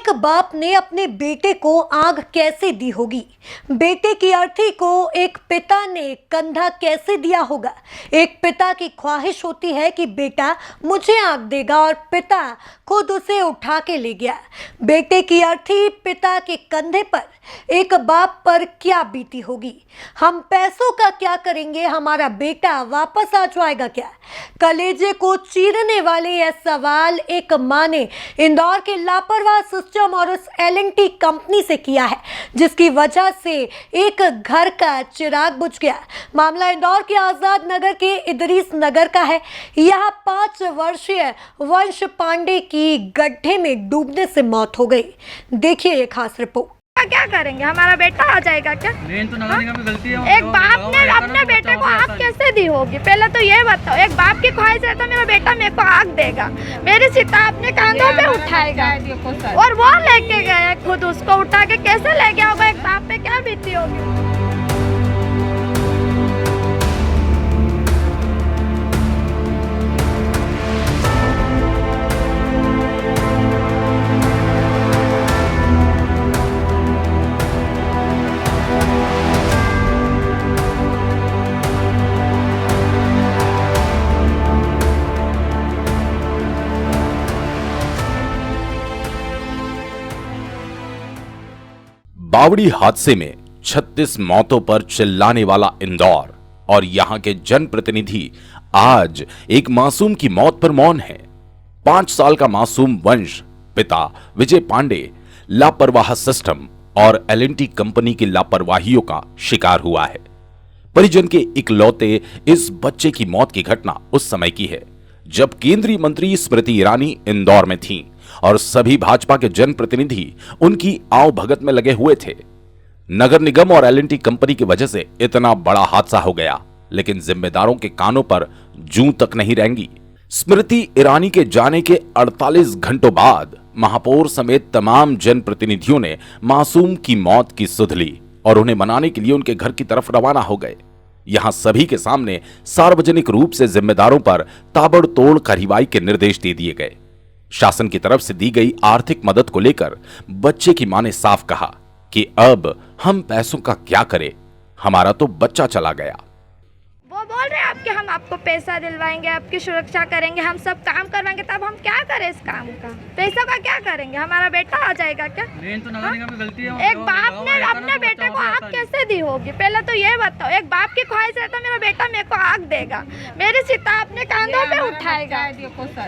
एक बाप ने अपने बेटे को आग कैसे दी होगी, बेटे की अर्थी को एक पिता ने कंधा कैसे दिया होगा। एक पिता की ख्वाहिश होती है कि बेटा मुझे आग देगा और पिता खुद उसे उठा के ले गया। बेटे की अर्थी पिता के कंधे पर एक बाप पर क्या बीती होगी। हम पैसों का क्या करेंगे, हमारा बेटा वापस आ जाएगा क्या। कलेजे को चीरने वाले यह सवाल एक मां ने इंदौर के लापरवाह सिस्टम और उस L&T कंपनी से किया है, जिसकी वजह से एक घर का चिराग बुझ गया। मामला इंदौर के आजाद नगर के इदरीस नगर का है। यहाँ 5 वर्षीय वंश पांडे की गड्ढे में डूबने से मौत हो गई। देखिए ये खास रिपोर्ट। क्या करेंगे, हमारा बेटा आ जाएगा क्या? तो नगर निगम में गलती है। एक बाप ने अपने बेटे को आग कैसे दी होगी, पहले तो ये बताओ। एक बाप की ख्वाहिश है तो मेरा बेटा मेरे को आग देगा, मेरी चिता अपने कांधों पे उठाएगा और वो लेके गया, खुद उसको उठा के कैसे ले गया होगा। एक बाप पे क्या बीती होगी। बावड़ी हादसे में 36 मौतों पर चिल्लाने वाला इंदौर और यहां के जनप्रतिनिधि आज एक मासूम की मौत पर मौन है। 5 साल का मासूम वंश पिता विजय पांडे लापरवाह सिस्टम और L&T कंपनी की लापरवाहियों का शिकार हुआ है। परिजन के इकलौते इस बच्चे की मौत की घटना उस समय की है जब केंद्रीय मंत्री स्मृति ईरानी इंदौर में थीं और सभी भाजपा के जनप्रतिनिधि उनकी आओ भगत में लगे हुए थे। नगर निगम और L&T कंपनी की वजह से इतना बड़ा हादसा हो गया, लेकिन जिम्मेदारों के कानों पर जूं तक नहीं रेंगी। स्मृति ईरानी के जाने के 48 घंटों बाद महापौर समेत तमाम जनप्रतिनिधियों ने मासूम की मौत की सुध ली और उन्हें मनाने के लिए उनके घर की तरफ रवाना हो गए। यहां सभी के सामने सार्वजनिक रूप से जिम्मेदारों पर ताबड़तोड़ कार्रवाई के निर्देश दे दिए गए। शासन की तरफ से दी गई आर्थिक मदद को लेकर बच्चे की मां ने साफ कहा कि अब हम पैसों का क्या करें, हमारा तो बच्चा चला गया। वो बोल रहे हैं आपके हम आपको पैसा दिलवाएंगे, आपकी सुरक्षा करेंगे, हम सब काम करवाएंगे, तब हम क्या करें इस काम का? पैसा का क्या करेंगे, हमारा बेटा आ जाएगा क्या? तो नगर निगम में गलती है। एक बाप ने अपने बेटे को आग कैसे दी होगी, पहले तो ये बताओ। एक बाप की ख्वाहिश है तो मेरा बेटा मेरे को आग देगा, मेरी चिता अपने कांधों पे उठाएगा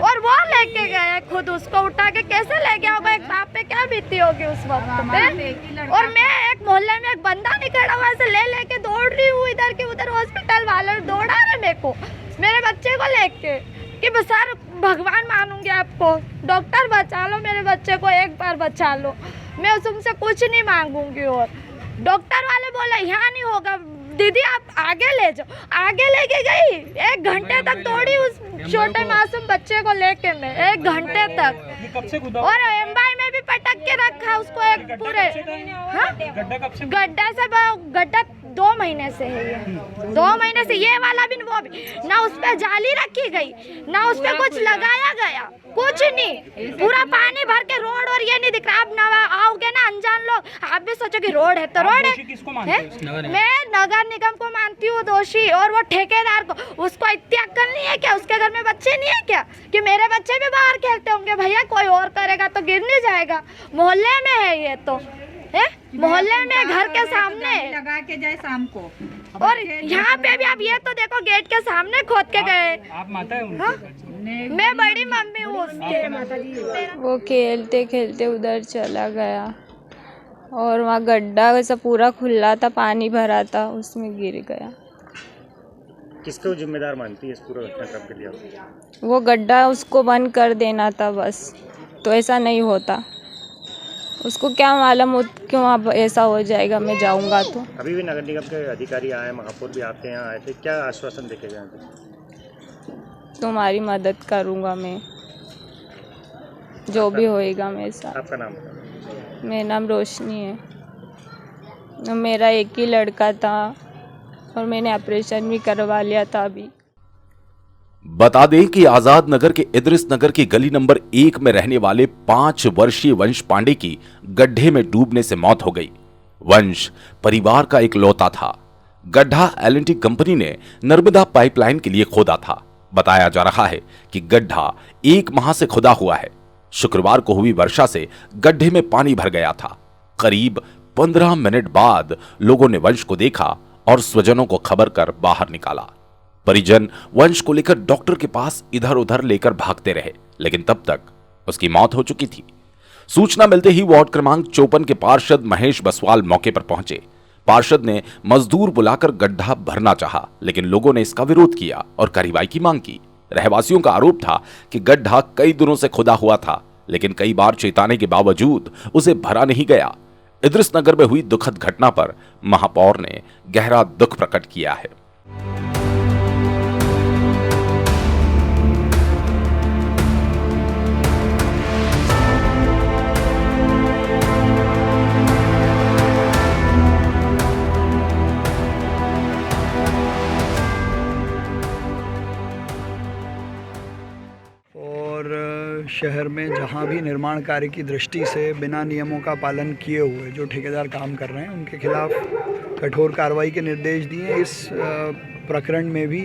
और वो लेके गया, खुद उसको उठा के कैसे ले गया होगा। एक बाप पे क्या बीती होगी उस वक्त पे। और मैं एक मोहल्ले में एक बंदा नहीं खड़ा हुआ से लेके दौड़ रही हूँ इधर के उधर, हॉस्पिटल वाले दौड़ा रहे मेरे को, मेरे बच्चे को लेके कि बस सर भगवान मानूंगी आपको, डॉक्टर बचा लो मेरे बच्चे को, एक बार बचा लो, मैं तुमसे कुछ नहीं मांगूंगी। और डॉक्टर वाले बोला यहाँ नहीं होगा दीदी, आप आगे ले जाओ। आगे लेके गई, 1 घंटे तक दौड़ी उस छोटे मासूम बच्चे को लेके मैं, 1 घंटे तक। और एम्बाई में भी पटक के रखा उसको एक पूरे। गड्ढा 2 महीने से है ये, 2 महीने से ये वाला भी वो भी ना, उस पे जाली रखी गई ना उस पे कुछ लगाया गया, कुछ नहीं। पूरा पानी भर के रोड और ये नहीं दिख रहा। आप आओगे ना अनजान लोग, आप भी सोचो कि रोड है तो रोड है। मैं नगर निगम को मानती हूँ दोषी, और वो ठेकेदार को, उसको इतनी अक्ल नहीं है क्या? उसके घर में बच्चे नहीं है क्या कि मेरे बच्चे भी बाहर खेलते होंगे? भैया कोई और करेगा तो गिर नहीं जाएगा। मोहल्ले में है ये तो है, मोहल्ले में घर के सामने लगा के जाए शाम को। और यहाँ पे भी आप ये तो देखो, गेट के सामने खोद के गए। आप माता है उनकी? मैं बड़ी मम्मी हूँ उसके। वो खेलते खेलते उधर चला गया और वहाँ गड्ढा वैसा पूरा खुला था, पानी भरा था, उसमें गिर गया। किसको जिम्मेदार मानती है इस पूरा घटनाक्रम के लिए? वो गड्ढा उसको बंद कर देना था बस, तो ऐसा नहीं होता। उसको क्या मालूम हो क्यों अब ऐसा हो जाएगा, मैं जाऊंगा तो। अभी भी नगर निगम के अधिकारी आए, महापौर भी आपके यहाँ आए थे, क्या आश्वासन देखे गए? तुम्हारी मदद करूंगा मैं, जो भी होएगा मेरे साथ। आपका नाम बताओ। मेरा नाम रोशनी है। मेरा एक ही लड़का था और मैंने ऑपरेशन भी करवा लिया था अभी। बता दें कि आजाद नगर के इदरिस नगर की गली नंबर 1 में रहने वाले 5 वर्षीय वंश पांडे की गड्ढे में डूबने से मौत हो गई। वंश परिवार का एक लौता था। गड्ढा एल&टी कंपनी ने नर्मदा पाइपलाइन के लिए खोदा था। बताया जा रहा है कि गड्ढा 1 माह से खुदा हुआ है। शुक्रवार को हुई वर्षा से गड्ढे में पानी भर गया था। करीब 15 मिनट बाद लोगों ने वंश को देखा और स्वजनों को खबर कर बाहर निकाला। परिजन वंश को लेकर डॉक्टर के पास इधर उधर लेकर भागते रहे, लेकिन तब तक उसकी मौत हो चुकी थी। सूचना मिलते ही वार्ड क्रमांक 54 के पार्षद महेश बसवाल मौके पर पहुंचे। पार्षद ने मजदूर बुलाकर गड्ढा भरना चाहा, लेकिन लोगों ने इसका विरोध किया और कार्रवाई की मांग की। रहवासियों का आरोप था कि गड्ढा कई दिनों से खुदा हुआ था, लेकिन कई बार चेताने के बावजूद उसे भरा नहीं गया। इदरिस नगर में हुई दुखद घटना पर महापौर ने गहरा दुख प्रकट किया है। शहर में जहाँ भी निर्माण कार्य की दृष्टि से बिना नियमों का पालन किए हुए जो ठेकेदार काम कर रहे हैं उनके खिलाफ कठोर कार्रवाई के निर्देश दिए। इस प्रकरण में भी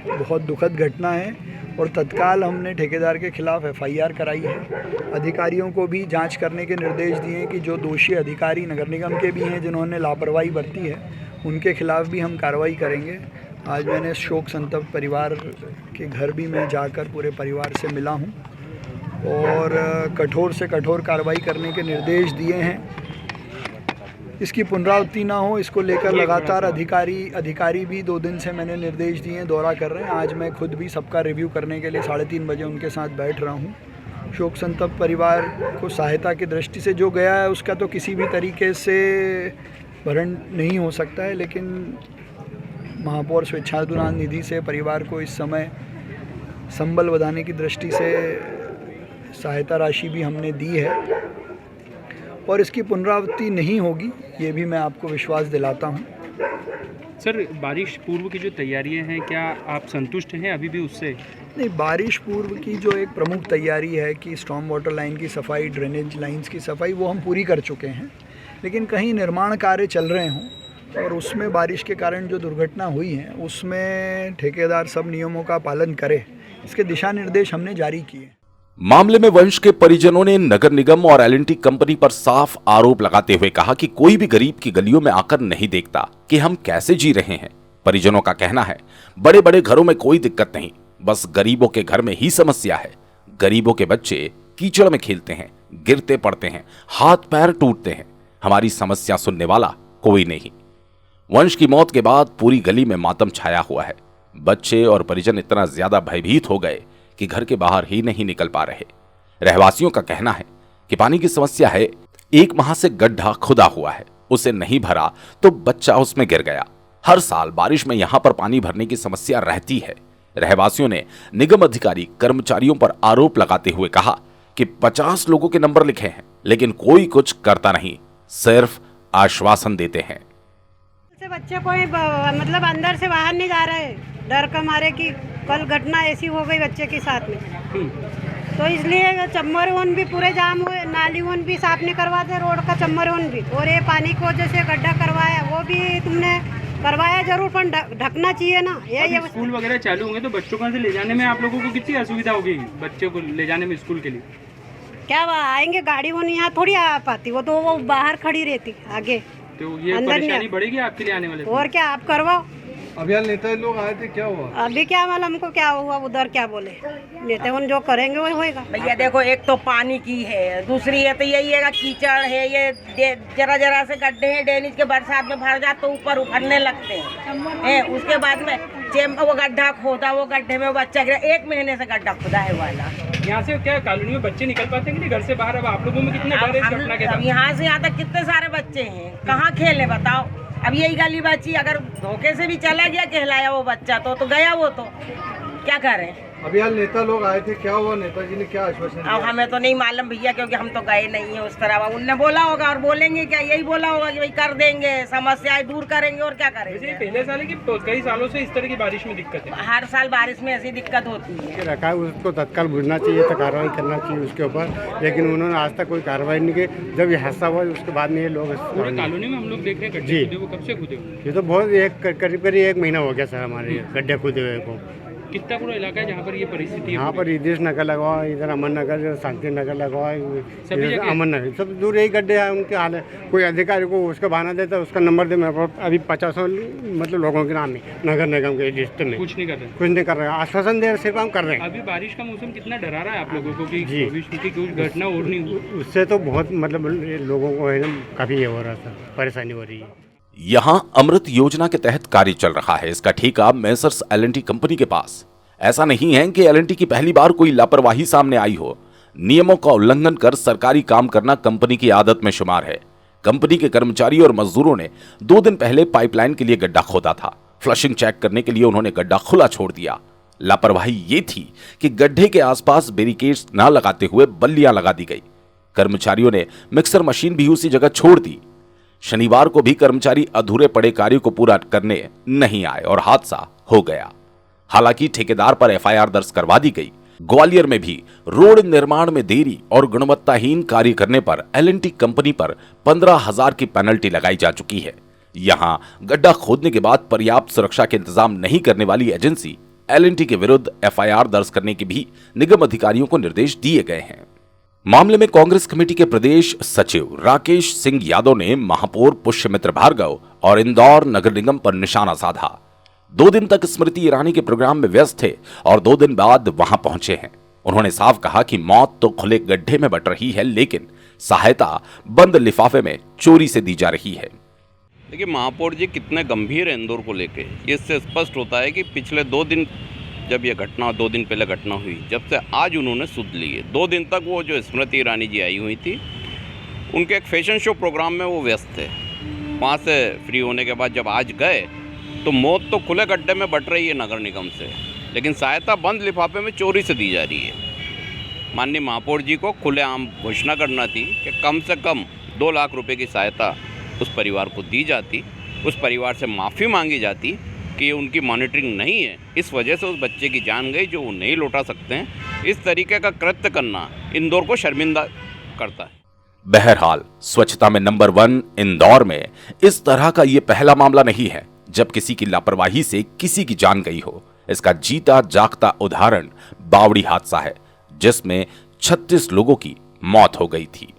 बहुत दुखद घटना है और तत्काल हमने ठेकेदार के खिलाफ FIR कराई है। अधिकारियों को भी जांच करने के निर्देश दिए कि जो दोषी अधिकारी नगर निगम के भी हैं जिन्होंने लापरवाही बरती है उनके खिलाफ भी हम कार्रवाई करेंगे। आज मैंने शोक संतप्त परिवार के घर भी मैं जाकर पूरे परिवार से मिला हूं और कठोर से कठोर कार्रवाई करने के निर्देश दिए हैं। इसकी पुनरावृत्ति ना हो, इसको लेकर लगातार अधिकारी भी 2 दिन से मैंने निर्देश दिए हैं, दौरा कर रहे हैं। आज मैं खुद भी सबका रिव्यू करने के लिए 3:30 बजे उनके साथ बैठ रहा हूं। शोक संतप्त परिवार को सहायता की दृष्टि से जो गया है उसका तो किसी भी तरीके से भरण नहीं हो सकता है, लेकिन महापौर स्वेच्छानुदान निधि से परिवार को इस समय संबल बढ़ाने की दृष्टि से सहायता राशि भी हमने दी है और इसकी पुनरावृत्ति नहीं होगी, ये भी मैं आपको विश्वास दिलाता हूँ। सर, बारिश पूर्व की जो तैयारियां हैं, क्या आप संतुष्ट हैं अभी भी उससे? नहीं, बारिश पूर्व की जो एक प्रमुख तैयारी है कि स्टॉर्म वाटर लाइन की सफाई, ड्रेनेज लाइंस की सफाई, वो हम पूरी कर चुके हैं। लेकिन कहीं निर्माण कार्य चल रहे हों और उसमें बारिश के कारण जो दुर्घटना हुई है उसमें ठेकेदार सब नियमों का पालन करे, इसके दिशा निर्देश हमने जारी किए। मामले में वंश के परिजनों ने नगर निगम और एल&टी कंपनी पर साफ आरोप लगाते हुए कहा कि कोई भी गरीब की गलियों में आकर नहीं देखता कि हम कैसे जी रहे हैं। परिजनों का कहना है, बड़े बड़े घरों में कोई दिक्कत नहीं, बस गरीबों के घर में ही समस्या है। गरीबों के बच्चे कीचड़ में खेलते हैं, गिरते पड़ते हैं, हाथ पैर टूटते हैं। हमारी समस्या सुनने वाला कोई नहीं। वंश की मौत के बाद पूरी गली में मातम छाया हुआ है। बच्चे और परिजन इतना ज्यादा भयभीत हो गए कि घर के बाहर ही नहीं निकल पा रहे। रहवासियों का कहना है कि पानी की समस्या है। 1 माह से गड्ढा खुदा हुआ है, उसे नहीं भरा तो बच्चा उसमें गिर गया। हर साल बारिश में यहां पर पानी भरने की समस्या रहती है। रहवासियों ने निगम अधिकारी कर्मचारियों पर आरोप लगाते हुए कहा कि 50 लोगों के नंबर लिखे हैं, लेकिन कोई कुछ करता नहीं, सिर्फ आश्वासन देते हैं। बच्चे कोई मतलब अंदर से बाहर नहीं जा रहे, डर का मारे कि कल घटना ऐसी हो गई बच्चे के साथ में, तो इसलिए चम्मर वन भी पूरे जाम हुए, नाली वन भी साफ नहीं करवाते, रोड का चम्मर वन भी, और ये पानी को जैसे गड्ढा करवाया वो भी तुमने करवाया जरूर, पर ढकना चाहिए ना। ये स्कूल वगैरह चालू होंगे तो बच्चों को ले जाने में आप लोगों को कितनी असुविधा होगी? बच्चों को ले जाने में स्कूल के लिए क्या आएंगे, गाड़ी वो यहाँ थोड़ी आ पाती, वो तो वो बाहर खड़ी रहती आगे, तो ये परेशानी बढ़ेगी आपके लिए आने वाले। और क्या आप करवाओ। अभियान नेता लोग आए थे, क्या हुआ? अभी क्या मालूम हमको क्या हुआ, उधर क्या बोले नेता, उन जो करेंगे वही होएगा। भैया देखो, एक तो पानी की है, दूसरी है तो यही है कीचड़ है, ये जरा जरा से गड्ढे हैं, ड्रेनेज के बरसात में भर जाते तो ऊपर उफरने लगते हैं। उसके बाद में वो गड्ढा खोदा, वो गड्ढे में बच्चा गिरा, 1 महीने से गड्ढा खुदा है वाला। यहाँ से क्या कॉलोनी में बच्चे निकल पाते हैं घर से बाहर? अब आप लोगों में कितने डर है इस घटना के? अब यहाँ से यहाँ तक कितने सारे बच्चे हैं, कहाँ खेले बताओ? अब यही गली बच्ची अगर धोखे से भी चला गया कहलाया वो बच्चा तो गया, वो तो क्या करें। अभी यार नेता लोग आए थे, क्या हुआ? नेताजी ने क्या आश्वासन अब दिया? हमें तो नहीं मालूम भैया, क्योंकि हम तो गए नहीं है उस तरह। उनने बोला होगा और बोलेंगे क्या, यही बोला होगा कि भाई कर देंगे, समस्याएं दूर करेंगे और क्या वैसे ये करेंगे। पहले साल है कि कई सालों से इस तरह की बारिश में दिक्कत है? हर साल बारिश में ऐसी दिक्कत होती है। रखा है उसको तत्काल बुझना चाहिए था, कार्रवाई करना चाहिए उसके ऊपर, लेकिन उन्होंने आज तक कोई कार्रवाई नहीं की। जब ये हादसा हुआ उसके बाद में ये लोग पूरे कॉलोनी में हम लोग देख रहे हैं जी। गड्ढे खुदे, वो कब से खुदे हुए? ये तो बहुत करीब 1 महीना हो गया सर हमारे गड्ढे खुदे हुए को। कितना पूरा इलाका है जहाँ पर ये परिस्थिति है? यहाँ पर ईदेश नगर लगा हुआ, इधर अमन नगर, शांति नगर लगा हुआ है, सभी इधर जगह? अमन नगर, सब दूर यही गड्ढे हैं। उनके हाल है, कोई अधिकारी को उसका बहाना देता है, उसका नंबर दे, मेरे पास अभी 50 मतलब लोगों के नाम है नगर निगम के लिस्ट में। कुछ नहीं कर रहे? कुछ नहीं कर रहे, आश्वासन दे रहे, सिर्फ हम कर रहे हैं। अभी बारिश का मौसम कितना डरा रहा है आप लोगों को कि जी। भविष्य की कुछ घटना और नहीं हुई? उससे तो बहुत मतलब लोगों को है ना काफ़ी ये हो रहा था, परेशानी हो रही है। यहां अमृत योजना के तहत कार्य चल रहा है। इसका ठेका मेसर्स एल&टी कंपनी के पास। ऐसा नहीं है कि एल&टी की पहली बार कोई लापरवाही सामने आई हो। नियमों का उल्लंघन कर सरकारी काम करना कंपनी की आदत में शुमार है। कंपनी के कर्मचारी और मजदूरों ने 2 दिन पहले पाइपलाइन के लिए गड्ढा खोदा था। फ्लशिंग चेक करने के लिए उन्होंने गड्ढा खुला छोड़ दिया। लापरवाही ये थी कि गड्ढे के आसपास बैरिकेड्स न लगाते हुए बल्लियां लगा दी गई। कर्मचारियों ने मिक्सर मशीन भी उसी जगह छोड़ दी। शनिवार को भी कर्मचारी अधूरे पड़े कार्य को पूरा करने नहीं आए और हादसा हो गया। हालांकि ठेकेदार पर एफआईआर दर्ज करवा दी गई। ग्वालियर में भी रोड निर्माण में देरी और गुणवत्ताहीन कार्य करने पर एल&टी कंपनी पर 15,000 की पेनल्टी लगाई जा चुकी है। यहां गड्ढा खोदने के बाद पर्याप्त सुरक्षा के इंतजाम नहीं करने वाली एजेंसी एल&टी के विरुद्ध एफआईआर दर्ज करने के भी निगम अधिकारियों को निर्देश दिए गए हैं। मामले में कांग्रेस कमेटी के प्रदेश सचिव राकेश सिंह यादव ने महापौर पुष्यमित्र भार्गव और इंदौर नगर निगम पर निशाना साधा। 2 दिन तक स्मृति ईरानी के प्रोग्राम में व्यस्त थे और 2 दिन बाद वहां पहुंचे हैं। उन्होंने साफ कहा कि मौत तो खुले गड्ढे में बट रही है, लेकिन सहायता बंद लिफाफे में चोरी से दी जा रही है। देखिए महापौर जी कितने गंभीर है इंदौर को लेके, इससे स्पष्ट होता है कि पिछले 2 दिन जब ये घटना 2 दिन पहले घटना हुई, जब से आज उन्होंने सुध ली है। 2 दिन तक वो जो स्मृति ईरानी जी आई हुई थी, उनके एक फैशन शो प्रोग्राम में वो व्यस्त थे। वहाँ से फ्री होने के बाद जब आज गए तो मौत तो खुले गड्ढे में बट रही है नगर निगम से, लेकिन सहायता बंद लिफाफे में चोरी से दी जा रही है। माननीय महापौर जी को खुलेआम घोषणा करना थी कि कम से कम 2 लाख रुपए की सहायता उस परिवार को दी जाती, उस परिवार से माफ़ी मांगी जाती कि ये उनकी मॉनिटरिंग नहीं है, इस वजह से उस बच्चे की जान गई जो वो नहीं लौटा सकते हैं। इस तरीके का कृत्य करना इंदौर को शर्मिंदा करता है। बहरहाल स्वच्छता में नंबर 1 इंदौर में इस तरह का ये पहला मामला नहीं है जब किसी की लापरवाही से किसी की जान गई हो। इसका जीता जागता उदाहरण बावड़ी हादसा है, जिसमें 36 लोगों की मौत हो गई थी।